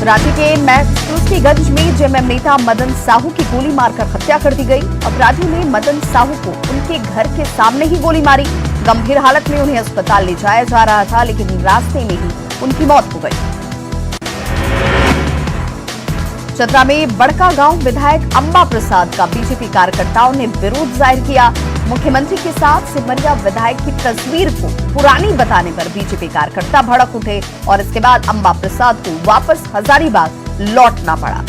रांची के तुलसीगंज में जेएमएम नेता मदन साहू की गोली मारकर हत्या कर दी गई। अपराधियों ने मदन साहू को उनके घर के सामने ही गोली मारी। गंभीर हालत में उन्हें अस्पताल ले जाया जा रहा था, लेकिन रास्ते में ही उनकी मौत हो गई। चतरा में बड़का गांव विधायक अंबा प्रसाद का बीजेपी कार्यकर्ताओं ने विरोध जाहिर किया। मुख्यमंत्री के साथ सिमरिया विधायक की तस्वीर को पुरानी बताने पर बीजेपी कार्यकर्ता भड़क उठे और इसके बाद अंबा प्रसाद को वापस हजारीबाग लौटना पड़ा।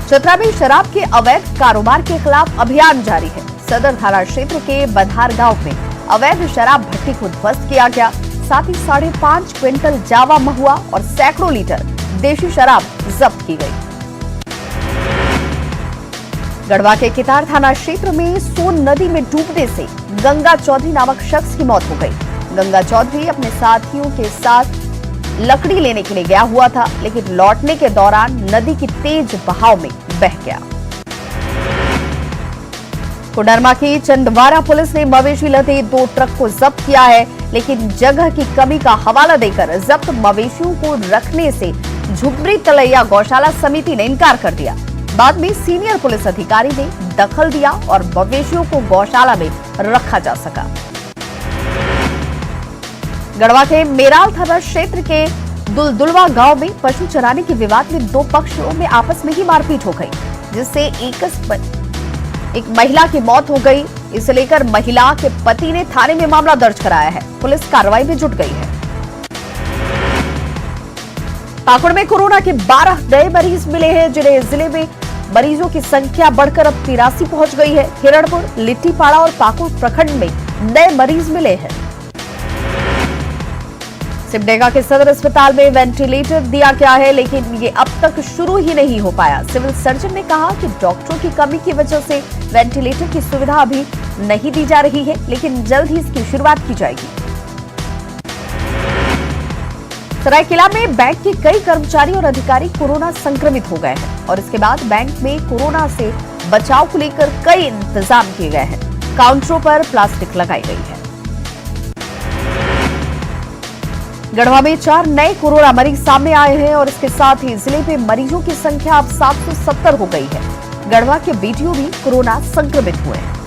चतरा में शराब के अवैध कारोबार के खिलाफ अभियान जारी है। सदर थाना क्षेत्र के बधार गांव में अवैध शराब भट्टी को ध्वस्त किया गया। साथ ही 5.5 क्विंटल जावा महुआ और सैकड़ों लीटर देशी शराब जब्त की गई। गढ़वा के कितार थाना क्षेत्र में सोन नदी में डूबने से गंगा चौधरी नामक शख्स की मौत हो गई। गंगा चौधरी अपने साथियों के साथ लकड़ी लेने के लिए गया हुआ था, लेकिन लौटने के दौरान नदी की तेज बहाव में बह गया। कोडरमा की चंदवारा पुलिस ने मवेशी लदे 2 ट्रक को जब्त किया है, लेकिन जगह की कमी का हवाला देकर जब्त मवेशियों को रखने से झुमरी तलैया गौशाला समिति ने इनकार कर दिया। बाद में सीनियर पुलिस अधिकारी ने दखल दिया और मवेशियों को गौशाला में रखा जा सका। गढ़वा के मेराल थाना क्षेत्र के दुलदुलवा गांव में पशु चराने के विवाद में 2 पक्षों में आपस में ही मारपीट हो गई, जिससे एक महिला की मौत हो गई। इसे लेकर महिला के पति ने थाने में मामला दर्ज कराया है। पुलिस कार्रवाई में जुट गई है। पाकुड़ में कोरोना के 12 नए मरीज मिले हैं, जिन्हें जिले में मरीजों की संख्या बढ़कर अब 83 पहुंच गई है। हिरणपुर, लिट्टीपाड़ा और पाकुड़ प्रखंड में नए मरीज मिले हैं। सिमडेगा के सदर अस्पताल में वेंटिलेटर दिया गया है, लेकिन ये अब तक शुरू ही नहीं हो पाया। सिविल सर्जन ने कहा कि डॉक्टरों की कमी की वजह से वेंटिलेटर की सुविधा अभी नहीं दी जा रही है, लेकिन जल्द ही इसकी शुरुआत की जाएगी। सरायकेला में बैंक के कई कर्मचारी और अधिकारी कोरोना संक्रमित हो गए हैं और इसके बाद बैंक में कोरोना से बचाव को लेकर कई इंतजाम किए गए हैं। काउंटरों पर प्लास्टिक लगाई गई है। गढ़वा में 4 नए कोरोना मरीज सामने आए हैं और इसके साथ ही जिले में मरीजों की संख्या अब 770 हो गई है। गढ़वा के बीडीओ भी कोरोना संक्रमित हुए हैं।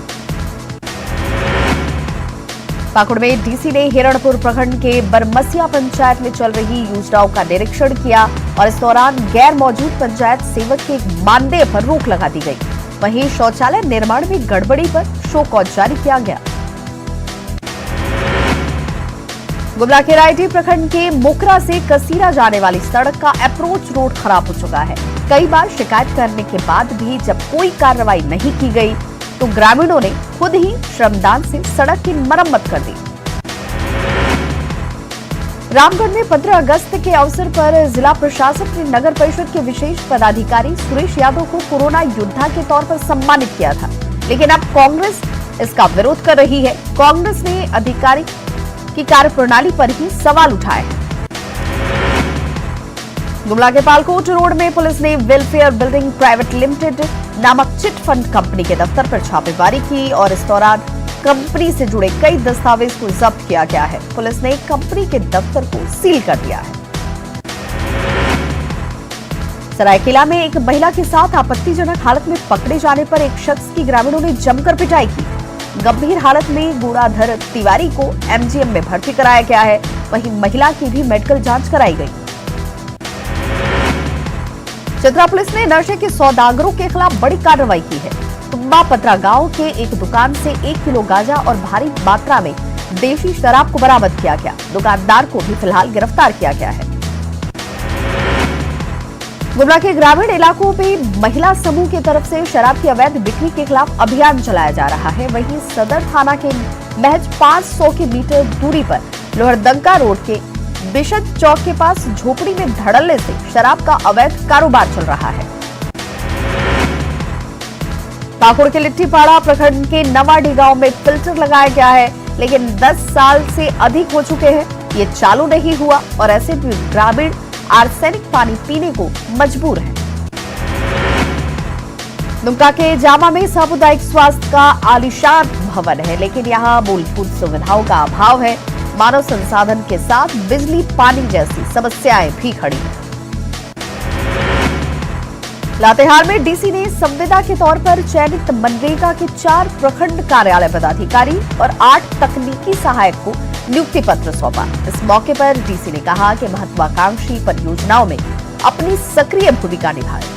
पाकुड़ में डीसी ने हिरणपुर प्रखंड के बरमसिया पंचायत में चल रही योजनाओं का निरीक्षण किया और इस दौरान गैर मौजूद पंचायत सेवक के मानदेय पर रोक लगा दी गई। वहीं शौचालय निर्माण में गड़बड़ी पर शो कॉज जारी किया गया। गुमला के रायटी प्रखंड के मोकरा से कसीरा जाने वाली सड़क का अप्रोच रोड खराब हो चुका है। कई बार शिकायत करने के बाद भी जब कोई कार्रवाई नहीं की गई, तो ग्रामीणों ने खुद ही श्रमदान से सड़क की मरम्मत कर दी। रामगढ़ में 15 अगस्त के अवसर पर जिला प्रशासन ने नगर परिषद के विशेष पदाधिकारी सुरेश यादव को कोरोना योद्धा के तौर पर सम्मानित किया था, लेकिन अब कांग्रेस इसका विरोध कर रही है। कांग्रेस ने अधिकारी की कार्यप्रणाली पर ही सवाल उठाए हैं। गुमला के पालकोट रोड में पुलिस ने वेलफेयर बिल्डिंग प्राइवेट लिमिटेड नामक चिट फंड कंपनी के दफ्तर पर छापेमारी की और इस दौरान कंपनी से जुड़े कई दस्तावेज को जब्त किया गया है। पुलिस ने कंपनी के दफ्तर को सील कर दिया है। सरायकेला में एक महिला के साथ आपत्तिजनक हालत में पकड़े जाने पर एक शख्स की ग्रामीणों ने जमकर पिटाई की। गंभीर हालत में गुड़ाधर तिवारी को एमजीएम में भर्ती कराया गया है। वहीं महिला की भी मेडिकल जांच कराई गई। चतरा पुलिस ने नशे के सौदागरों के खिलाफ बड़ी कार्रवाई की है। तुम्बा पत्रा गांव के एक दुकान से 1 किलो गांजा और भारी मात्रा में देशी शराब को बरामद किया गया। दुकानदार को भी फिलहाल गिरफ्तार किया गया है। गुमला के ग्रामीण इलाकों में महिला समूह की तरफ से शराब की अवैध बिक्री के खिलाफ अभियान चलाया जा रहा है। वहीं सदर थाना के महज 500 के मीटर दूरी पर लोहरदंगा रोड के बिशद चौक के पास झोपड़ी में धड़ल्ले से शराब का अवैध कारोबार चल रहा है। पाकुड़ के लिट्टीपाड़ा प्रखंड के नवाडी गांव में फिल्टर लगाया गया है, लेकिन 10 साल से अधिक हो चुके हैं। ये चालू नहीं हुआ और ऐसे भी ग्रामीण आर्सेनिक पानी पीने को मजबूर है। दुमका के जामा में सामुदायिक स्वास्थ्य का आलीशान भवन है, लेकिन यहाँ मूलभूत सुविधाओं का अभाव है। मानव संसाधन के साथ बिजली पानी जैसी समस्याएं भी खड़ी हैं। लातेहार में डीसी ने संविदा के तौर पर चयनित मनरेगा के 4 प्रखंड कार्यालय पदाधिकारी और 8 तकनीकी सहायक को नियुक्ति पत्र सौंपा। इस मौके पर डीसी ने कहा कि महत्वाकांक्षी परियोजनाओं में अपनी सक्रिय भूमिका निभाएं।